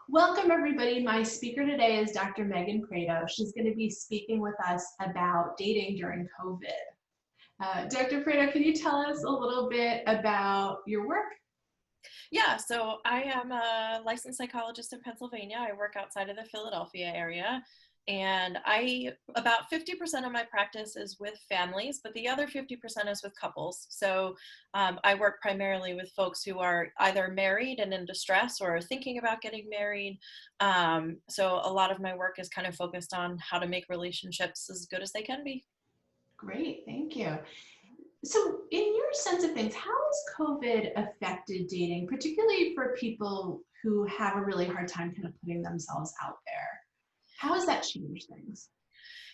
Welcome, everybody. My speaker today is Dr. Meghan Prato. She's going to be speaking with us about dating during COVID. Dr. Prato, can you tell us a little bit about your work? Yeah, so I am a licensed psychologist in Pennsylvania. I work outside of the Philadelphia area, and about 50% of my practice is with families, but the other 50% is with couples. So I work primarily with folks who are either married and in distress or are thinking about getting married. So a lot of my work is kind of focused on how to make relationships as good as they can be. Great, thank you. So, in your sense of things, how has COVID affected dating, particularly for people who have a really hard time kind of putting themselves out there? How has that changed things?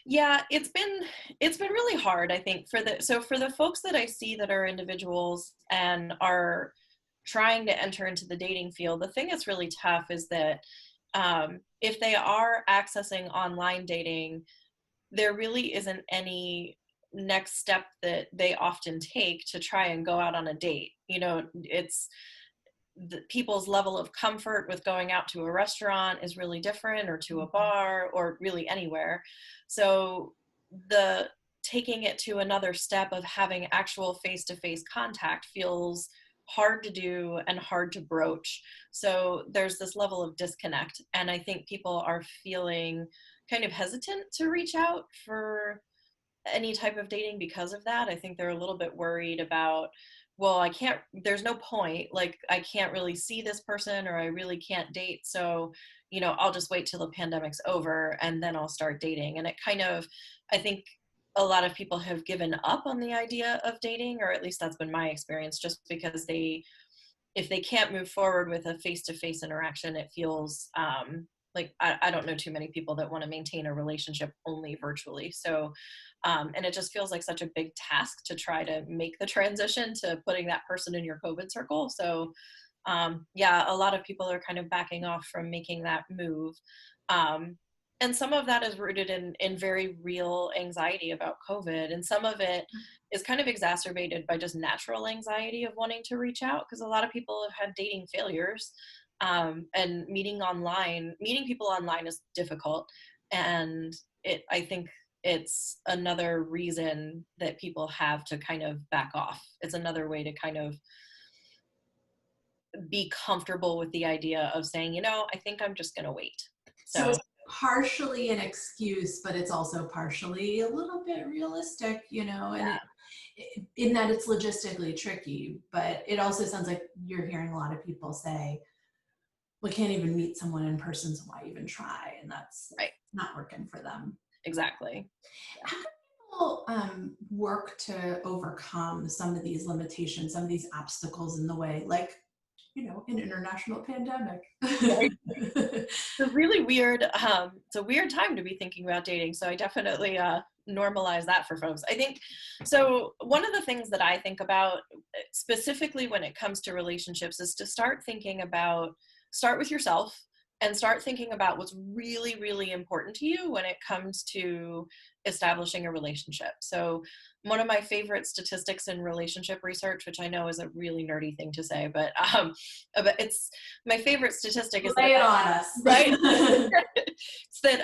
Yeah, it's been really hard, I think, for the folks that I see that are individuals and are trying to enter into the dating field. The thing that's really tough is that if they are accessing online dating, there really isn't any next step that they often take to try and go out on a date. It's people's level of comfort with going out to a restaurant is really different, or to a bar, or really anywhere. So the taking it to another step of having actual face-to-face contact feels hard to do and hard to broach. So there's this level of disconnect, and I think people are feeling kind of hesitant to reach out for any type of dating because of that. I think they're a little bit worried about, well, there's no point, like I can't really see this person, or I really can't date. So, I'll just wait till the pandemic's over and then I'll start dating. And I think a lot of people have given up on the idea of dating, or at least that's been my experience, just because if they can't move forward with a face-to-face interaction, it feels like I don't know too many people that want to maintain a relationship only virtually. So, and it just feels like such a big task to try to make the transition to putting that person in your COVID circle. So, yeah, a lot of people are kind of backing off from making that move. And some of that is rooted in very real anxiety about COVID. And some of it is kind of exacerbated by just natural anxiety of wanting to reach out, because a lot of people have had dating failures. And meeting people online is difficult. And I think it's another reason that people have to kind of back off. It's another way to kind of be comfortable with the idea of saying, I think I'm just going to wait. So So it's partially an excuse, but it's also partially a little bit realistic, and yeah. in that it's logistically tricky. But it also sounds like you're hearing a lot of people say, we can't even meet someone in person, so why even try? And that's Right. not working for them. Exactly. How can people work to overcome some of these limitations, some of these obstacles in the way, like, an international pandemic? Right. It's a weird time to be thinking about dating. So I definitely normalize that for folks. I think, so one of the things that I think about specifically when it comes to relationships is to start with yourself and start thinking about what's really, really important to you when it comes to establishing a relationship. So one of my favorite statistics in relationship research, which I know is a really nerdy thing to say, but it's my favorite statistic is Lay it that, on us. right? It's that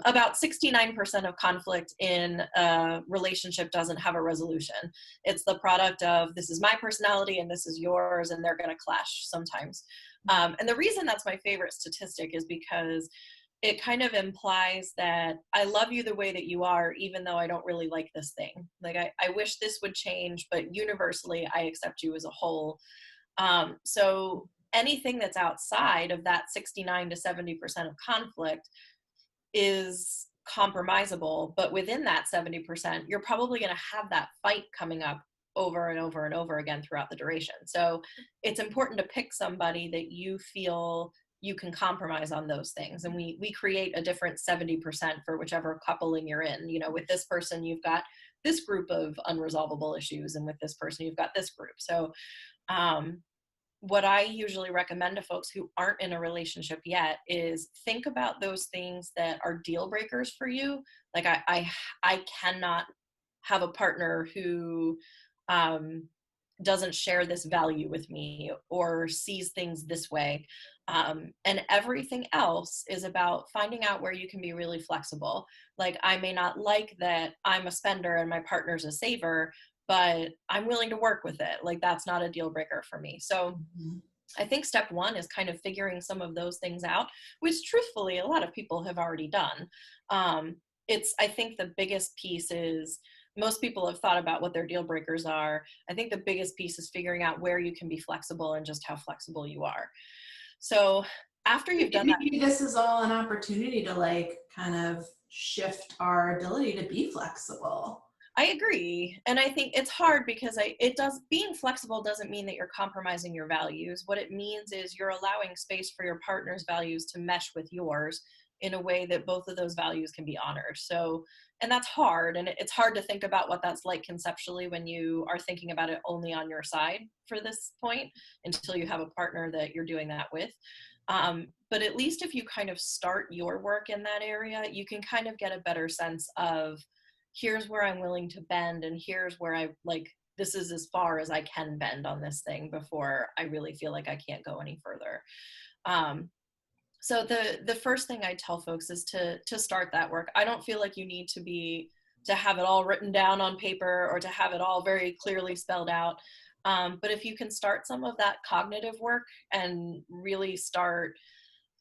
about 69% of conflict in a relationship doesn't have a resolution. It's the product of, this is my personality and this is yours, and they're going to clash sometimes. And the reason that's my favorite statistic is because it kind of implies that I love you the way that you are, even though I don't really like this thing. Like, I wish this would change, but universally, I accept you as a whole. So anything that's outside of that 69 to 70% of conflict is compromisable, but within that 70%, you're probably going to have that fight coming up over and over and over again throughout the duration. So it's important to pick somebody that you feel you can compromise on those things. And we create a different 70% for whichever coupling you're in. With this person, you've got this group of unresolvable issues, and with this person, you've got this group. So what I usually recommend to folks who aren't in a relationship yet is think about those things that are deal breakers for you. Like, I cannot have a partner who doesn't share this value with me or sees things this way. And everything else is about finding out where you can be really flexible. Like, I may not like that I'm a spender and my partner's a saver, but I'm willing to work with it. Like, that's not a deal breaker for me. So Mhm. I think step one is kind of figuring some of those things out, which truthfully, a lot of people have already done. I think the biggest piece is most people have thought about what their deal breakers are. I think the biggest piece is figuring out where you can be flexible and just how flexible you are. So after you've done that, Maybe this is all an opportunity to like kind of shift our ability to be flexible. I agree. And I think it's hard because being flexible doesn't mean that you're compromising your values. What it means is you're allowing space for your partner's values to mesh with yours in a way that both of those values can be honored. So, and that's hard. And it's hard to think about what that's like conceptually when you are thinking about it only on your side for this point until you have a partner that you're doing that with. But at least if you kind of start your work in that area, you can kind of get a better sense of, here's where I'm willing to bend, and here's where this is as far as I can bend on this thing before I really feel like I can't go any further. So the first thing I tell folks is to start that work. I don't feel like you need to have it all written down on paper or to have it all very clearly spelled out. But if you can start some of that cognitive work and really start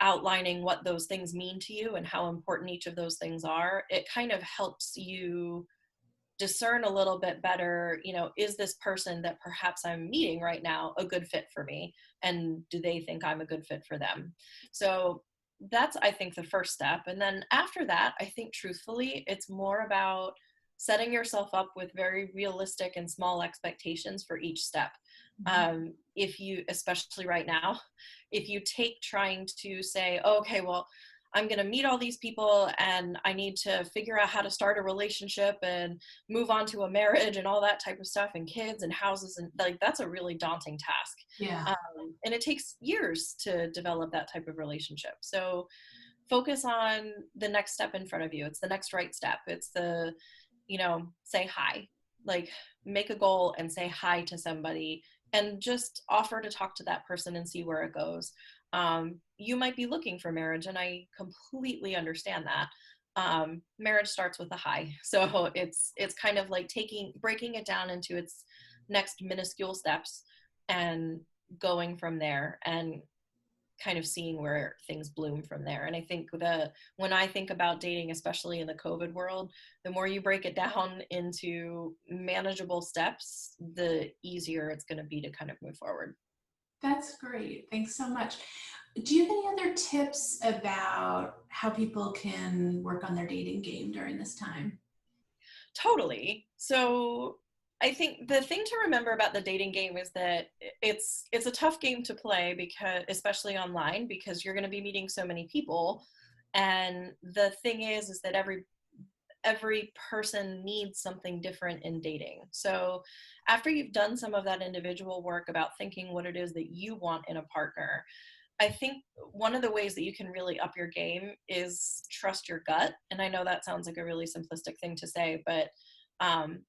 outlining what those things mean to you and how important each of those things are, it kind of helps you discern a little bit better, is this person that perhaps I'm meeting right now a good fit for me? And do they think I'm a good fit for them? So that's, I think, the first step. And then after that, I think truthfully, it's more about setting yourself up with very realistic and small expectations for each step. If you, especially right now, if you take trying to say, oh, okay, well, I'm going to meet all these people and I need to figure out how to start a relationship and move on to a marriage and all that type of stuff, and kids and houses, and like, that's a really daunting task. Yeah. And it takes years to develop that type of relationship. So focus on the next step in front of you. It's the next right step. It's say hi, like make a goal and say hi to somebody and just offer to talk to that person and see where it goes. You might be looking for marriage, and I completely understand that. Marriage starts with a hi. So it's kind of like breaking it down into its next minuscule steps and going from there, and kind of seeing where things bloom from there. And I think when I think about dating, especially in the COVID world, the more you break it down into manageable steps, the easier it's going to be to kind of move forward. That's great. Thanks so much. Do you have any other tips about how people can work on their dating game during this time? Totally. So I think the thing to remember about the dating game is that it's a tough game to play, because especially online, because you're going to be meeting so many people. And the thing is that every person needs something different in dating. So after you've done some of that individual work about thinking what it is that you want in a partner, I think one of the ways that you can really up your game is trust your gut. And I know that sounds like a really simplistic thing to say, but um,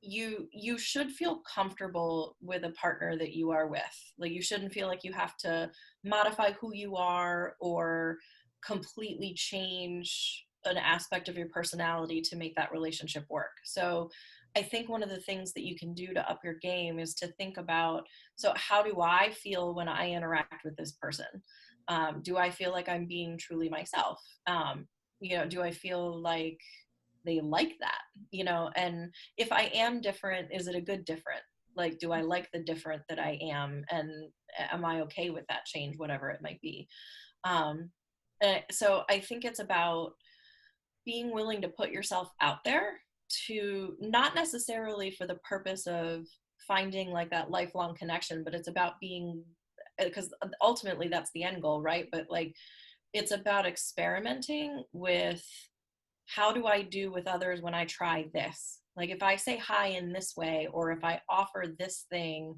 you should feel comfortable with a partner that you are with. Like, you shouldn't feel like you have to modify who you are or completely change an aspect of your personality to make that relationship work. So I think one of the things that you can do to up your game is to think about, so how do I feel when I interact with this person? Do I feel like I'm being truly myself? Do I feel like they like that? And if I am different, is it a good different? Like, do I like the different that I am? And am I okay with that change, whatever it might be? So I think it's about being willing to put yourself out there, to not necessarily for the purpose of finding like that lifelong connection, but it's about being, because ultimately that's the end goal, right? But like, it's about experimenting with, how do I do with others when I try this? Like, if I say hi in this way, or if I offer this thing,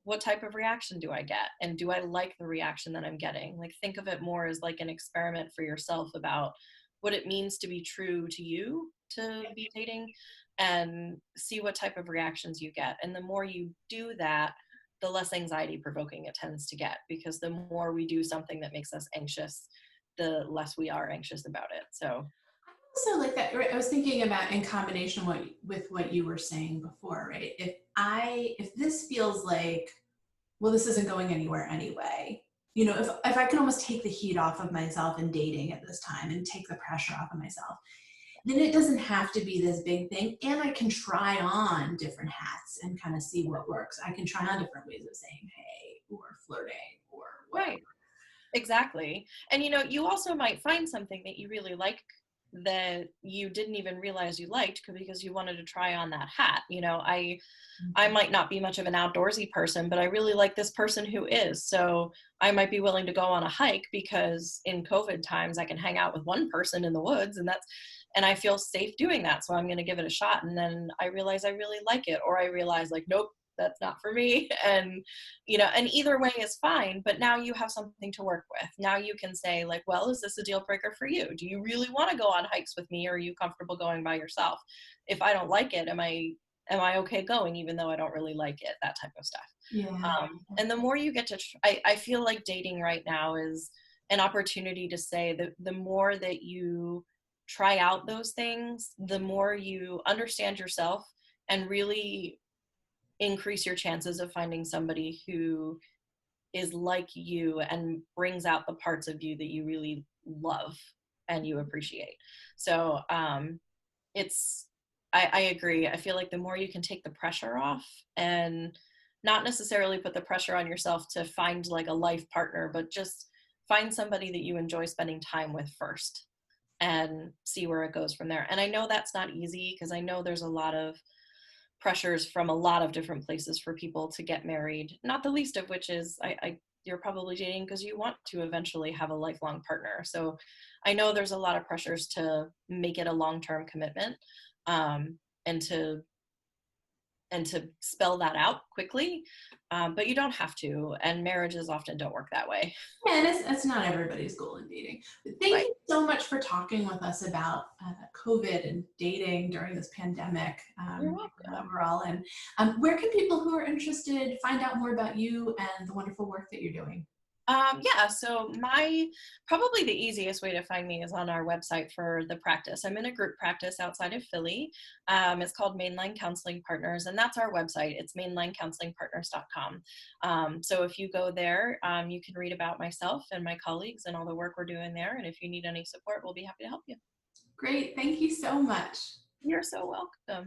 what type of reaction do I get? And do I like the reaction that I'm getting? Like, think of it more as like an experiment for yourself about what it means to be true to you, to be dating, and see what type of reactions you get. And the more you do that, the less anxiety provoking it tends to get, because the more we do something that makes us anxious, the less we are anxious about it. So Also like that, right? I was thinking about in combination with what you were saying before, right? If this feels like, well, this isn't going anywhere anyway, if I can almost take the heat off of myself in dating at this time and take the pressure off of myself, then it doesn't have to be this big thing. And I can try on different hats and kind of see what works. I can try on different ways of saying hey or flirting or whatever. right. Exactly. And you also might find something that you really like that you didn't even realize you liked because you wanted to try on that hat. I might not be much of an outdoorsy person, but I really like this person who is. So I might be willing to go on a hike because in COVID times I can hang out with one person in the woods, and I feel safe doing that. So I'm going to give it a shot. And then I realize I really like it, or I realize like, nope, that's not for me. And either way is fine, but now you have something to work with. Now you can say like, well, is this a deal breaker for you? Do you really want to go on hikes with me, or are you comfortable going by yourself? If I don't like it, am I okay going even though I don't really like it? That type of stuff. Yeah. And the more you get to I feel like dating right now is an opportunity to say that the more that you try out those things, the more you understand yourself and really increase your chances of finding somebody who is like you and brings out the parts of you that you really love and you appreciate. So I agree. I feel like the more you can take the pressure off and not necessarily put the pressure on yourself to find like a life partner, but just find somebody that you enjoy spending time with first and see where it goes from there. And I know that's not easy because I know there's a lot of pressures from a lot of different places for people to get married, not the least of which is you're probably dating because you want to eventually have a lifelong partner. So I know there's a lot of pressures to make it a long-term commitment, and to spell that out quickly, but you don't have to, and marriages often don't work that way. Yeah, and that's not everybody's goal in dating. But thank Right. you so much for talking with us about COVID and dating during this pandemic You're that welcome. we're all in. Where can people who are interested find out more about you and the wonderful work that you're doing? Yeah, so probably the easiest way to find me is on our website for the practice. I'm in a group practice outside of Philly. It's called Mainline Counseling Partners, and that's our website. It's mainlinecounselingpartners.com. So if you go there, you can read about myself and my colleagues and all the work we're doing there. And if you need any support, we'll be happy to help you. Great. Thank you so much. You're so welcome.